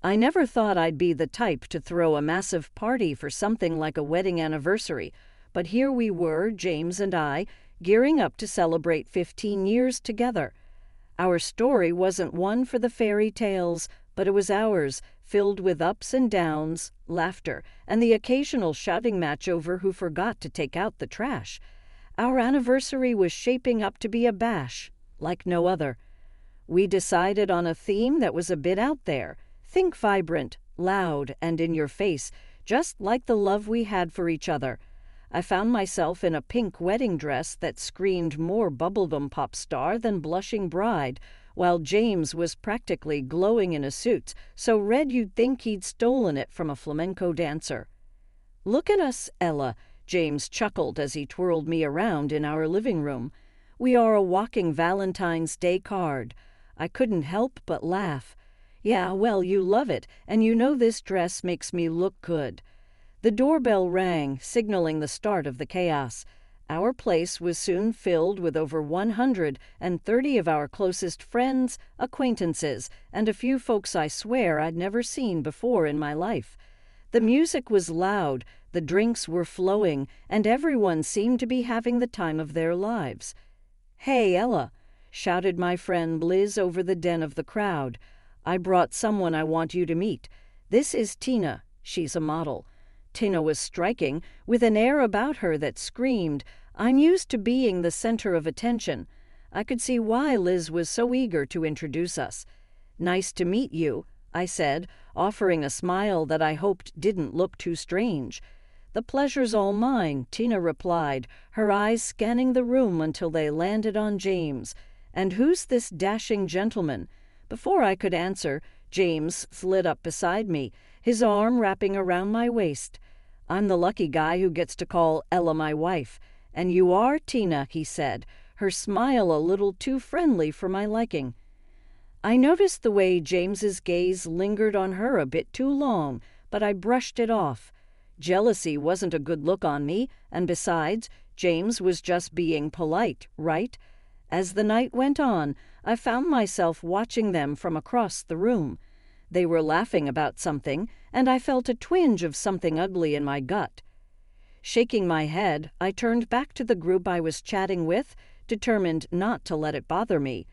I never thought I'd be the type to throw a massive party for something like a wedding anniversary, but here we were, James and I, gearing up to celebrate 15 years together. Our story wasn't one for the fairy tales, but it was ours, filled with ups and downs, laughter, and the occasional shouting match over who forgot to take out the trash. Our anniversary was shaping up to be a bash, like no other. We decided on a theme that was a bit out there. Think vibrant, loud, and in your face, just like the love we had for each other. I found myself in a pink wedding dress that screamed more bubblegum pop star than blushing bride, while James was practically glowing in a suit, so red you'd think he'd stolen it from a flamenco dancer. "Look at us, Ella," James chuckled as he twirled me around in our living room. "We are a walking Valentine's Day card." I couldn't help but laugh. "Yeah, well, you love it, and you know this dress makes me look good." The doorbell rang, signaling the start of the chaos. Our place was soon filled with over 130 of our closest friends, acquaintances, and a few folks I swear I'd never seen before in my life. The music was loud, the drinks were flowing, and everyone seemed to be having the time of their lives. "Hey, Ella," shouted my friend Liz over the din of the crowd. "I brought someone I want you to meet. This is Tina. She's a model." Tina was striking, with an air about her that screamed, "I'm used to being the center of attention." I could see why Liz was so eager to introduce us. "Nice to meet you," I said, offering a smile that I hoped didn't look too strange. "The pleasure's all mine," Tina replied, her eyes scanning the room until they landed on James. "And who's this dashing gentleman?" Before I could answer, James slid up beside me, his arm wrapping around my waist. "I'm the lucky guy who gets to call Ella my wife. And you are Tina," he said, her smile a little too friendly for my liking. I noticed the way James's gaze lingered on her a bit too long, but I brushed it off. Jealousy wasn't a good look on me, and besides, James was just being polite, right? As the night went on, I found myself watching them from across the room. They were laughing about something, and I felt a twinge of something ugly in my gut. Shaking my head, I turned back to the group I was chatting with, determined not to let it bother me.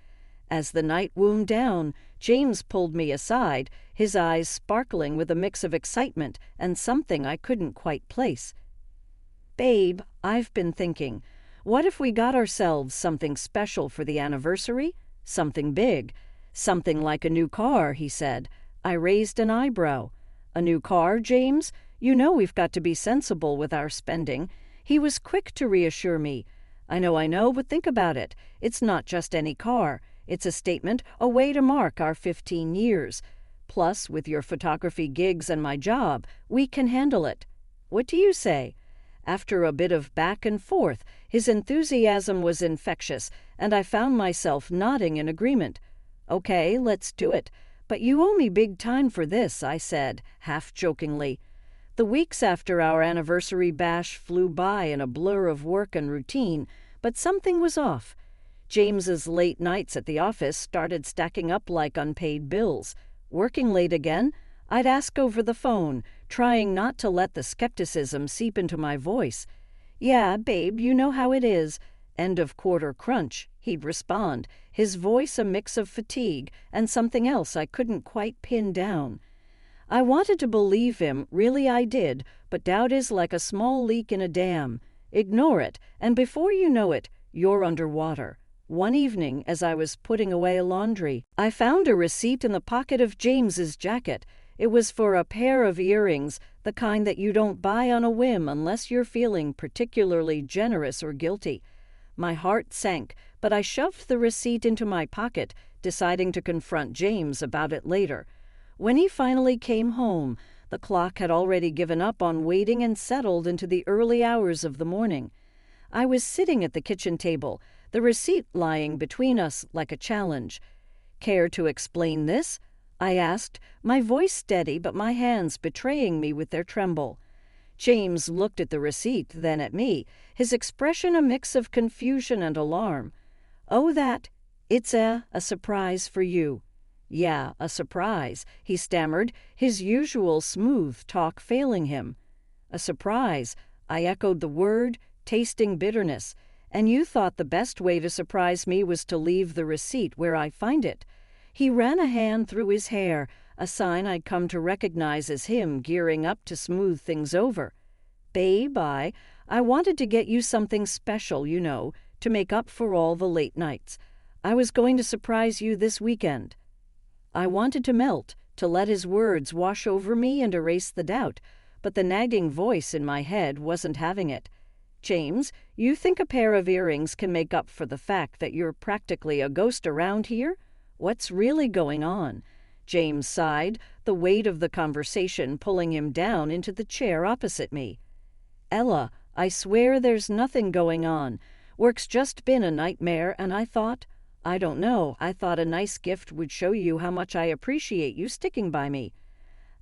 As the night wound down, James pulled me aside, his eyes sparkling with a mix of excitement and something I couldn't quite place. "Babe, I've been thinking, what if we got ourselves something special for the anniversary? Something big. Something like a new car," he said. I raised an eyebrow. "A new car, James? You know we've got to be sensible with our spending." He was quick to reassure me. I know, but think about it. It's not just any car. It's a statement, a way to mark our 15 years. Plus, with your photography gigs and my job, we can handle it. What do you say?" After a bit of back and forth, his enthusiasm was infectious, and I found myself nodding in agreement. "Okay, let's do it. But you owe me big time for this," I said, half-jokingly. The weeks after our anniversary bash flew by in a blur of work and routine, but something was off. James's late nights at the office started stacking up like unpaid bills. Working late again, I'd ask over the phone, trying not to let the skepticism seep into my voice. "Yeah, babe, you know how it is. End of quarter crunch," he'd respond, his voice a mix of fatigue and something else I couldn't quite pin down. I wanted to believe him, really I did, but doubt is like a small leak in a dam. Ignore it, and before you know it, you're underwater. One evening, as I was putting away laundry, I found a receipt in the pocket of James's jacket. It was for a pair of earrings, the kind that you don't buy on a whim unless you're feeling particularly generous or guilty. My heart sank, but I shoved the receipt into my pocket, deciding to confront James about it later. When he finally came home, the clock had already given up on waiting and settled into the early hours of the morning. I was sitting at the kitchen table, the receipt lying between us like a challenge. "Care to explain this?" I asked, my voice steady but my hands betraying me with their tremble. James looked at the receipt, then at me, his expression a mix of confusion and alarm. "Oh, that. It's a surprise for you." Yeah, a surprise, he stammered, his usual smooth talk failing him. A surprise, I echoed the word, tasting bitterness. And you thought the best way to surprise me was to leave the receipt where I find it. He ran a hand through his hair, a sign I'd come to recognize as him gearing up to smooth things over. Babe, I wanted to get you something special, to make up for all the late nights. I was going to surprise you this weekend. I wanted to melt, to let his words wash over me and erase the doubt, but the nagging voice in my head wasn't having it. James, you think a pair of earrings can make up for the fact that you're practically a ghost around here? What's really going on? James sighed, the weight of the conversation pulling him down into the chair opposite me. Ella, I swear there's nothing going on. Work's just been a nightmare, and I thought a nice gift would show you how much I appreciate you sticking by me.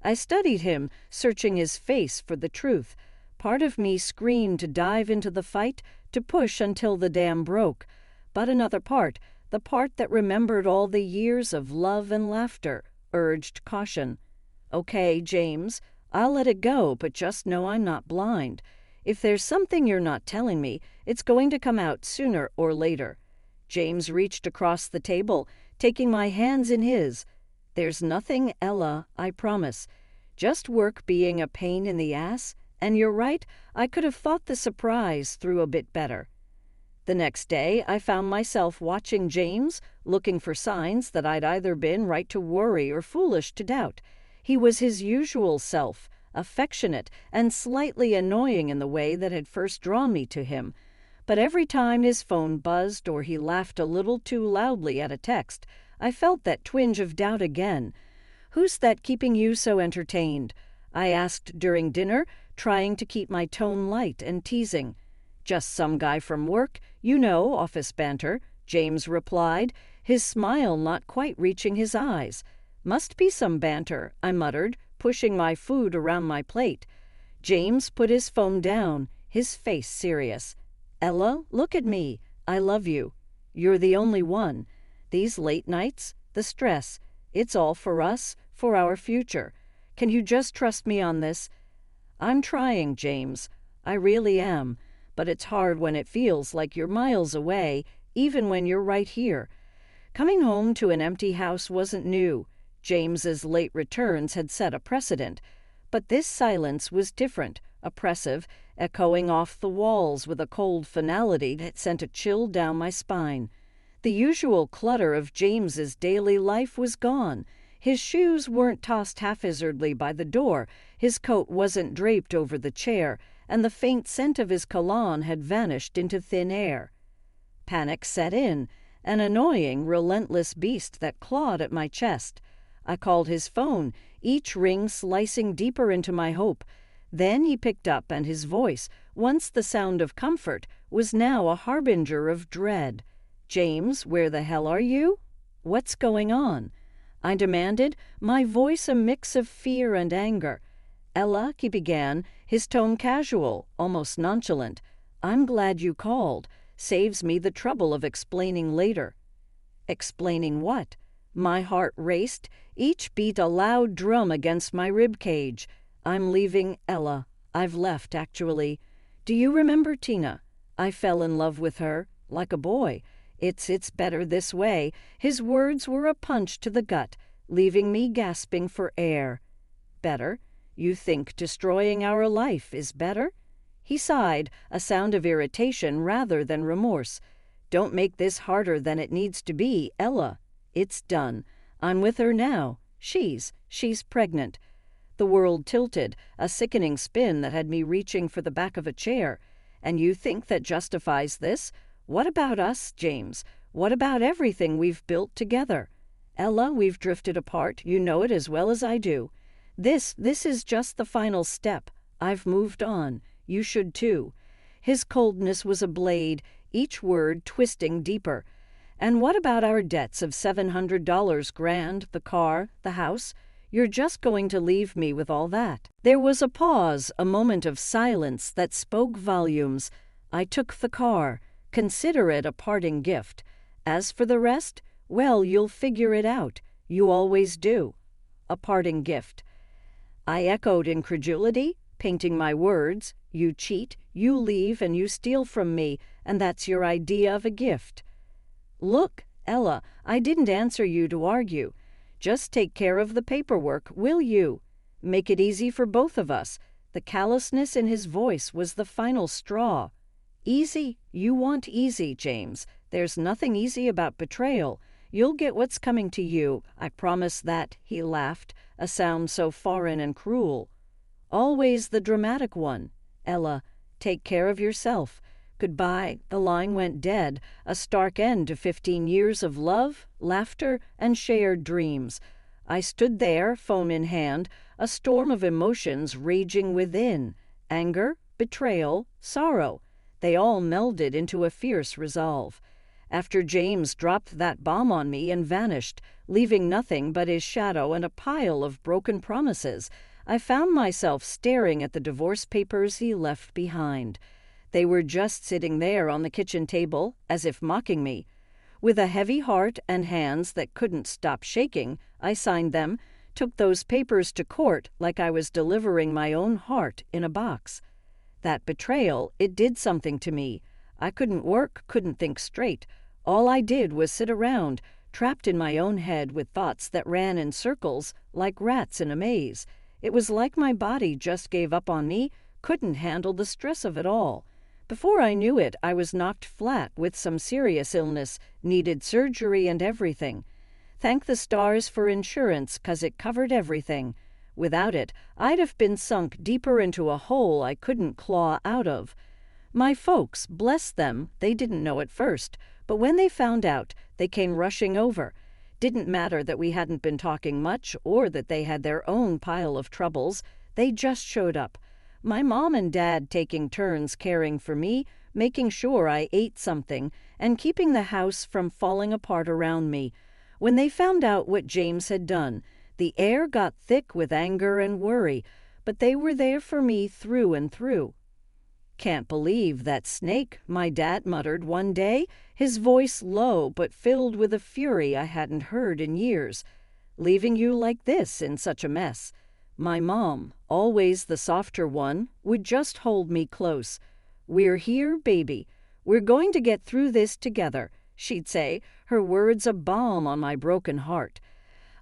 I studied him, searching his face for the truth. Part of me screamed to dive into the fight, to push until the dam broke. But another part, the part that remembered all the years of love and laughter, urged caution. Okay, James, I'll let it go, but just know I'm not blind. If there's something you're not telling me, it's going to come out sooner or later. James reached across the table, taking my hands in his. There's nothing, Ella, I promise. Just work being a pain in the ass, and you're right, I could have thought the surprise through a bit better. The next day, I found myself watching James, looking for signs that I'd either been right to worry or foolish to doubt. He was his usual self, affectionate and slightly annoying in the way that had first drawn me to him. But every time his phone buzzed or he laughed a little too loudly at a text, I felt that twinge of doubt again. Who's that keeping you so entertained? I asked during dinner, trying to keep my tone light and teasing. Just some guy from work, office banter, James replied, his smile not quite reaching his eyes. Must be some banter, I muttered, pushing my food around my plate. James put his phone down, his face serious. Ella, look at me. I love you. You're the only one. These late nights, the stress, it's all for us, for our future. Can you just trust me on this? I'm trying, James. I really am. But it's hard when it feels like you're miles away, even when you're right here. Coming home to an empty house wasn't new. James's late returns had set a precedent. But this silence was different, oppressive, echoing off the walls with a cold finality that sent a chill down my spine. The usual clutter of James's daily life was gone. His shoes weren't tossed haphazardly by the door, his coat wasn't draped over the chair, and the faint scent of his cologne had vanished into thin air. Panic set in, an annoying, relentless beast that clawed at my chest. I called his phone, each ring slicing deeper into my hope. Then he picked up, and his voice, once the sound of comfort, was now a harbinger of dread. James, where the hell are you? What's going on? I demanded, my voice a mix of fear and anger. Ella, he began, his tone casual, almost nonchalant. I'm glad you called. Saves me the trouble of explaining later. Explaining what? My heart raced, each beat a loud drum against my rib cage. I'm leaving Ella. I've left, actually. Do you remember Tina? I fell in love with her, like a boy. It's better this way. His words were a punch to the gut, leaving me gasping for air. Better? You think destroying our life is better? He sighed, a sound of irritation rather than remorse. Don't make this harder than it needs to be, Ella. It's done. I'm with her now. She's pregnant. The world tilted, a sickening spin that had me reaching for the back of a chair. And you think that justifies this? What about us, James? What about everything we've built together? Ella, we've drifted apart. You know it as well as I do. This is just the final step. I've moved on. You should too. His coldness was a blade, each word twisting deeper. And what about our debts of $700 grand, the car, the house? You're just going to leave me with all that. There was a pause, a moment of silence that spoke volumes. I took the car. Consider it a parting gift. As for the rest, well, you'll figure it out. You always do. A parting gift. I echoed incredulity, painting my words. You cheat, you leave, and you steal from me, and that's your idea of a gift. Look, Ella, I didn't answer you to argue. Just take care of the paperwork, will you? Make it easy for both of us. The callousness in his voice was the final straw. Easy? You want easy, James. There's nothing easy about betrayal. You'll get what's coming to you, I promise that, he laughed, a sound so foreign and cruel. Always the dramatic one. Ella, take care of yourself. Goodbye. The line went dead, a stark end to 15 years of love, laughter, and shared dreams. I stood there, phone in hand, a storm of emotions raging within. Anger, betrayal, sorrow. They all melded into a fierce resolve. After James dropped that bomb on me and vanished, leaving nothing but his shadow and a pile of broken promises, I found myself staring at the divorce papers he left behind. They were just sitting there on the kitchen table, as if mocking me. With a heavy heart and hands that couldn't stop shaking, I signed them, took those papers to court like I was delivering my own heart in a box. That betrayal, it did something to me. I couldn't work, couldn't think straight. All I did was sit around, trapped in my own head with thoughts that ran in circles like rats in a maze. It was like my body just gave up on me, couldn't handle the stress of it all. Before I knew it, I was knocked flat with some serious illness, needed surgery and everything. Thank the stars for insurance, 'cause it covered everything. Without it, I'd have been sunk deeper into a hole I couldn't claw out of. My folks, bless them, they didn't know at first, but when they found out, they came rushing over. Didn't matter that we hadn't been talking much or that they had their own pile of troubles. They just showed up. My mom and dad taking turns caring for me, making sure I ate something, and keeping the house from falling apart around me. When they found out what James had done, the air got thick with anger and worry, but they were there for me through and through. Can't believe that snake, my dad muttered one day, his voice low but filled with a fury I hadn't heard in years. Leaving you like this in such a mess. My mom, always the softer one, would just hold me close. We're here, baby. We're going to get through this together, she'd say, her words a balm on my broken heart.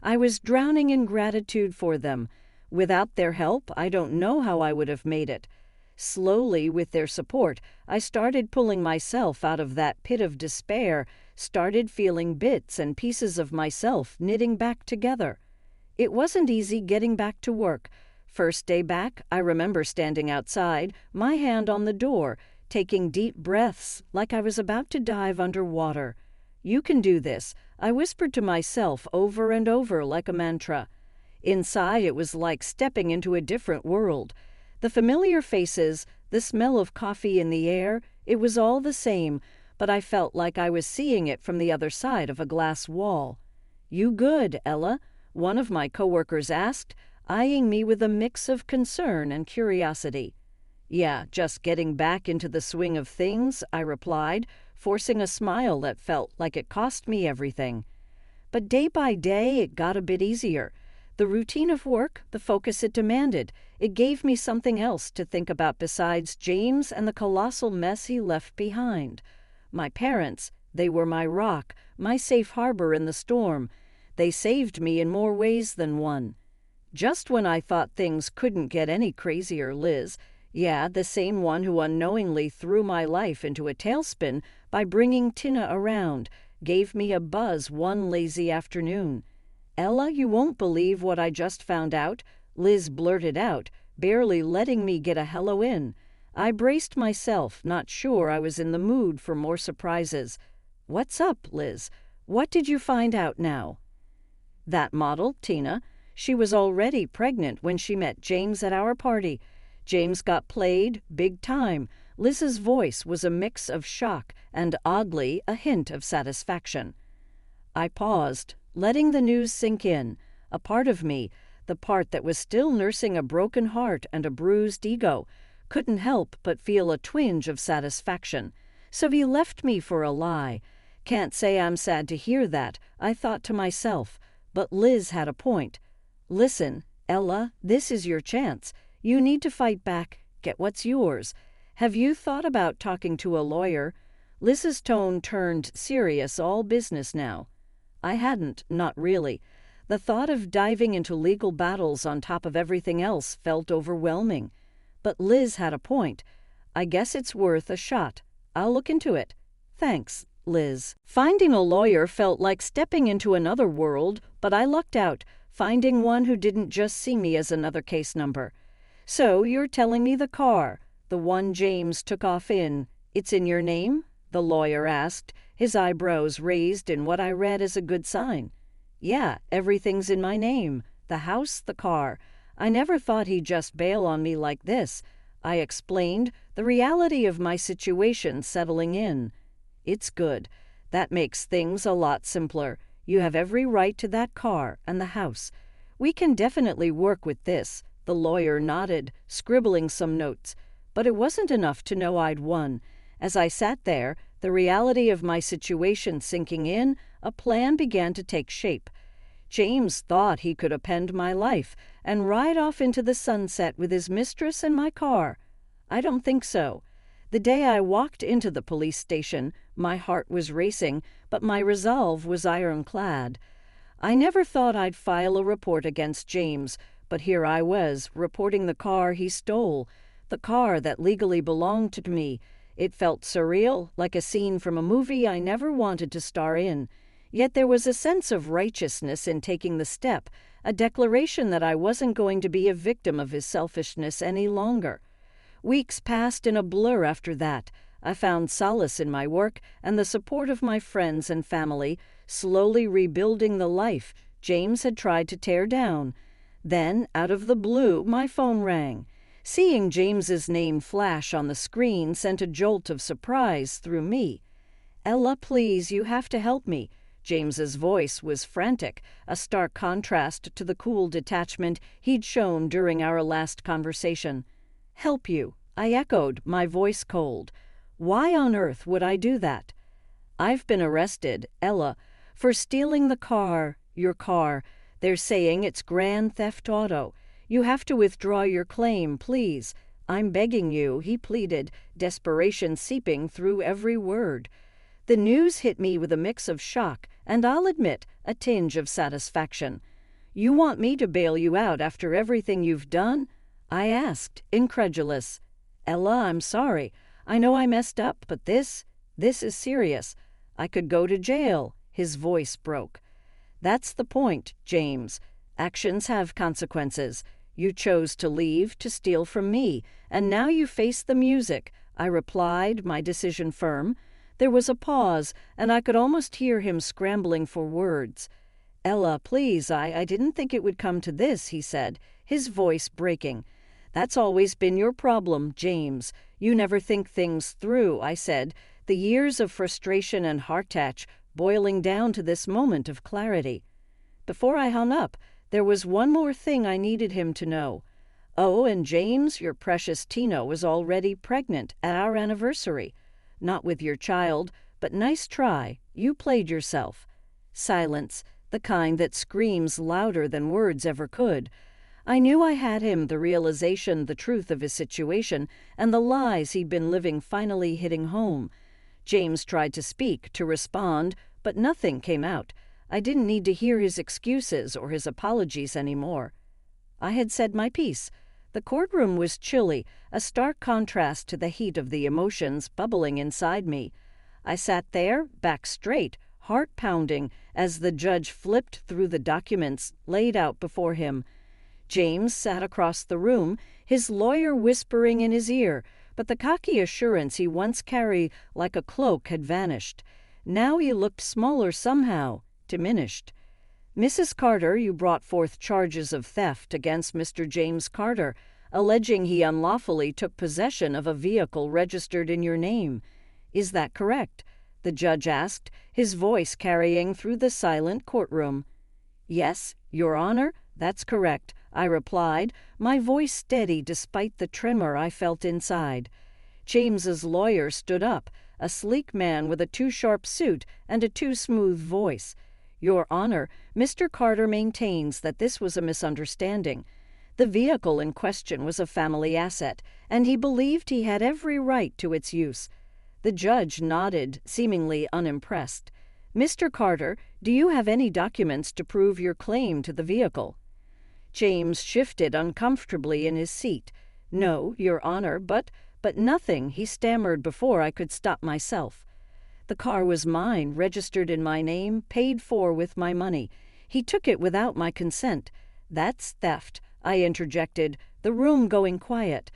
I was drowning in gratitude for them. Without their help, I don't know how I would have made it. Slowly, with their support, I started pulling myself out of that pit of despair, started feeling bits and pieces of myself knitting back together. It wasn't easy getting back to work. First day back, I remember standing outside, my hand on the door, taking deep breaths like I was about to dive underwater. You can do this, I whispered to myself over and over like a mantra. Inside, it was like stepping into a different world. The familiar faces, the smell of coffee in the air, it was all the same, but I felt like I was seeing it from the other side of a glass wall. You good, Ella? One of my coworkers asked, eyeing me with a mix of concern and curiosity. Yeah, just getting back into the swing of things, I replied, forcing a smile that felt like it cost me everything. But day by day, it got a bit easier. The routine of work, the focus it demanded, it gave me something else to think about besides James and the colossal mess he left behind. My parents, they were my rock, my safe harbor in the storm. They saved me in more ways than one. Just when I thought things couldn't get any crazier, Liz, yeah, the same one who unknowingly threw my life into a tailspin by bringing Tina around, gave me a buzz one lazy afternoon. Ella, you won't believe what I just found out, Liz blurted out, barely letting me get a hello in. I braced myself, not sure I was in the mood for more surprises. What's up, Liz? What did you find out now? That model, Tina, she was already pregnant when she met James at our party. James got played, big time. Liz's voice was a mix of shock and, oddly, a hint of satisfaction. I paused, letting the news sink in. A part of me, the part that was still nursing a broken heart and a bruised ego, couldn't help but feel a twinge of satisfaction. So he left me for a lie. Can't say I'm sad to hear that, I thought to myself, But Liz had a point. "Listen, Ella, this is your chance. You need to fight back, get what's yours. Have you thought about talking to a lawyer?" Liz's tone turned serious, all business now. I hadn't, not really. The thought of diving into legal battles on top of everything else felt overwhelming. But Liz had a point. "I guess it's worth a shot. I'll look into it." "Thanks, Liz." Finding a lawyer felt like stepping into another world, but I lucked out, finding one who didn't just see me as another case number. "So you're telling me the car, the one James took off in, it's in your name?" the lawyer asked, his eyebrows raised in what I read as a good sign. "Yeah, everything's in my name. The house, the car. I never thought he'd just bail on me like this." I explained, the reality of my situation settling in. "It's good. That makes things a lot simpler. You have every right to that car and the house. We can definitely work with this." The lawyer nodded, scribbling some notes. But it wasn't enough to know I'd won. As I sat there, the reality of my situation sinking in, a plan began to take shape. James thought he could append my life and ride off into the sunset with his mistress and my car. I don't think so. The day I walked into the police station, my heart was racing, but my resolve was ironclad. I never thought I'd file a report against James, but here I was, reporting the car he stole, the car that legally belonged to me. It felt surreal, like a scene from a movie I never wanted to star in. Yet there was a sense of righteousness in taking the step, a declaration that I wasn't going to be a victim of his selfishness any longer. Weeks passed in a blur after that. I found solace in my work and the support of my friends and family, slowly rebuilding the life James had tried to tear down. Then, out of the blue, my phone rang. Seeing James's name flash on the screen sent a jolt of surprise through me. "Ella, please, you have to help me." James's voice was frantic, a stark contrast to the cool detachment he'd shown during our last conversation. "Help you," I echoed, my voice cold. "Why on earth would I do that?" "I've been arrested, Ella, for stealing the car, your car. They're saying it's grand theft auto. You have to withdraw your claim, please. I'm begging you," he pleaded, desperation seeping through every word. The news hit me with a mix of shock and, I'll admit, a tinge of satisfaction. "You want me to bail you out after everything you've done?" I asked, incredulous. "Ella, I'm sorry. I know I messed up, but this is serious. I could go to jail." His voice broke. "That's the point, James. Actions have consequences. You chose to leave, to steal from me, and now you face the music," I replied, my decision firm. There was a pause, and I could almost hear him scrambling for words. "Ella, please, I didn't think it would come to this," he said, his voice breaking. "That's always been your problem, James. You never think things through," I said, the years of frustration and heartache boiling down to this moment of clarity. Before I hung up, there was one more thing I needed him to know. "Oh, and James, your precious Tina was already pregnant at our anniversary. Not with your child, but nice try. You played yourself." Silence, the kind that screams louder than words ever could. I knew I had him, the realization, the truth of his situation, and the lies he'd been living finally hitting home. James tried to speak, to respond, but nothing came out. I didn't need to hear his excuses or his apologies anymore. I had said my piece. The courtroom was chilly, a stark contrast to the heat of the emotions bubbling inside me. I sat there, back straight, heart pounding, as the judge flipped through the documents laid out before him. James sat across the room, his lawyer whispering in his ear, but the cocky assurance he once carried like a cloak had vanished. Now he looked smaller somehow, diminished. "Mrs. Carter, you brought forth charges of theft against Mr. James Carter, alleging he unlawfully took possession of a vehicle registered in your name. Is that correct?" the judge asked, his voice carrying through the silent courtroom. "Yes, Your Honor, that's correct," I replied, my voice steady despite the tremor I felt inside. James's lawyer stood up, a sleek man with a too-sharp suit and a too-smooth voice. Your Honor, Mr. Carter maintains that this was a misunderstanding. The vehicle in question was a family asset, and he believed he had every right to its use. The judge nodded, seemingly unimpressed. Mr. Carter, do you have any documents to prove your claim to the vehicle? James shifted uncomfortably in his seat. No, Your Honor, but nothing, he stammered before I could stop myself. The car was mine, registered in my name, paid for with my money. He took it without my consent. That's theft, I interjected, the room going quiet.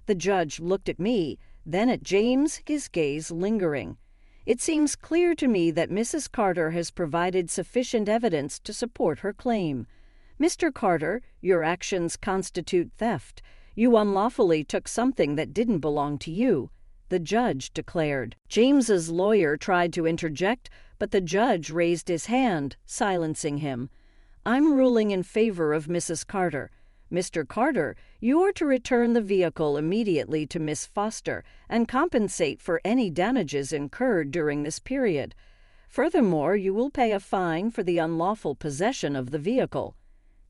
The judge looked at me, then at James, his gaze lingering. It seems clear to me that Mrs. Carter has provided sufficient evidence to support her claim. Mr. Carter, your actions constitute theft. You unlawfully took something that didn't belong to you, the judge declared. James's lawyer tried to interject, but the judge raised his hand, silencing him. I'm ruling in favor of Mrs. Carter. Mr. Carter, you are to return the vehicle immediately to Miss Foster and compensate for any damages incurred during this period. Furthermore, you will pay a fine for the unlawful possession of the vehicle.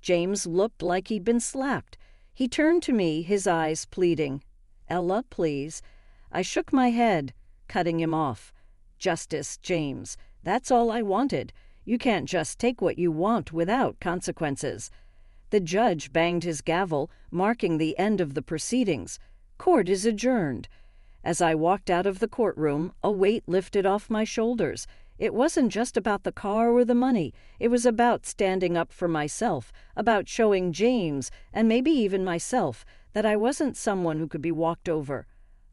James looked like he'd been slapped. He turned to me, his eyes pleading. Ella, please. I shook my head, cutting him off. Justice, James. That's all I wanted. You can't just take what you want without consequences. The judge banged his gavel, marking the end of the proceedings. Court is adjourned. As I walked out of the courtroom, a weight lifted off my shoulders. It wasn't just about the car or the money. It was about standing up for myself, about showing James, and maybe even myself, that I wasn't someone who could be walked over.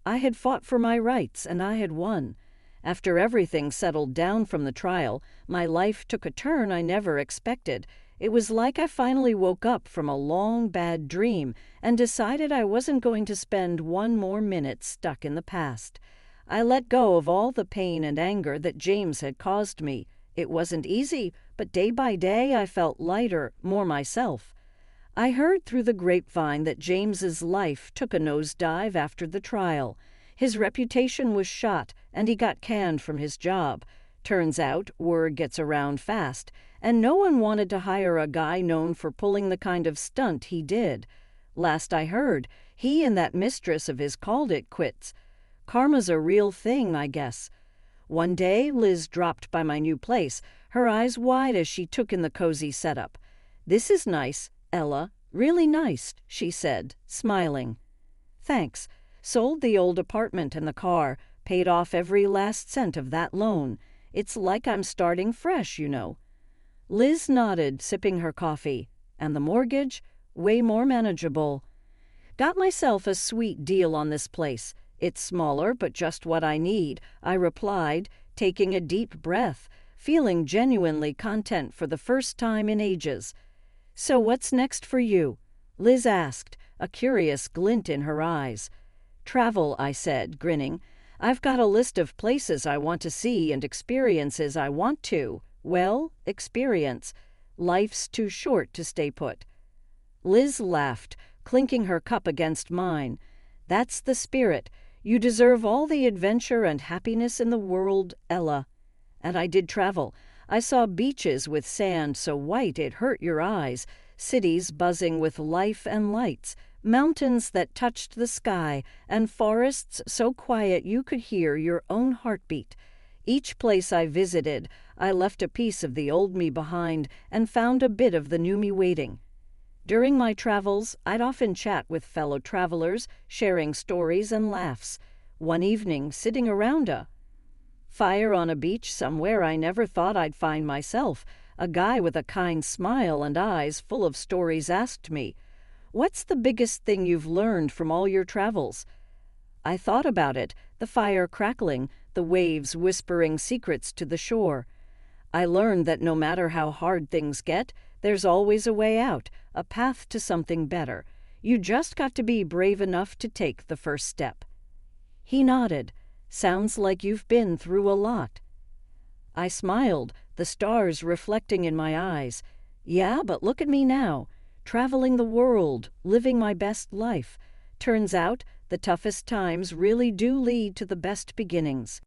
I had fought for my rights, and I had won. After everything settled down from the trial, my life took a turn I never expected. It was like I finally woke up from a long, bad dream and decided I wasn't going to spend one more minute stuck in the past. I let go of all the pain and anger that James had caused me. It wasn't easy, but day by day I felt lighter, more myself. I heard through the grapevine that James's life took a nosedive after the trial. His reputation was shot, and he got canned from his job. Turns out, word gets around fast, and no one wanted to hire a guy known for pulling the kind of stunt he did. Last I heard, he and that mistress of his called it quits. Karma's a real thing, I guess. One day, Liz dropped by my new place, her eyes wide as she took in the cozy setup. This is nice, Ella, really nice, she said, smiling. Thanks. Sold the old apartment and the car, paid off every last cent of that loan. It's like I'm starting fresh, you know. Liz nodded, sipping her coffee. And the mortgage? Way more manageable. Got myself a sweet deal on this place. It's smaller, but just what I need, I replied, taking a deep breath, feeling genuinely content for the first time in ages. So what's next for you? Liz asked, a curious glint in her eyes. Travel, I said, grinning. I've got a list of places I want to see and experiences I want to, experience. Life's too short to stay put. Liz laughed, clinking her cup against mine. That's the spirit. You deserve all the adventure and happiness in the world, Ella. And I did travel. I saw beaches with sand so white it hurt your eyes, cities buzzing with life and lights, mountains that touched the sky, and forests so quiet you could hear your own heartbeat. Each place I visited, I left a piece of the old me behind and found a bit of the new me waiting. During my travels, I'd often chat with fellow travelers, sharing stories and laughs. One evening, sitting around a fire on a beach somewhere I never thought I'd find myself, a guy with a kind smile and eyes full of stories asked me, "What's the biggest thing you've learned from all your travels?" I thought about it, the fire crackling, the waves whispering secrets to the shore. I learned that no matter how hard things get, there's always a way out, a path to something better. You just got to be brave enough to take the first step. He nodded. Sounds like you've been through a lot. I smiled, the stars reflecting in my eyes. Yeah, but look at me now, traveling the world, living my best life. Turns out, the toughest times really do lead to the best beginnings.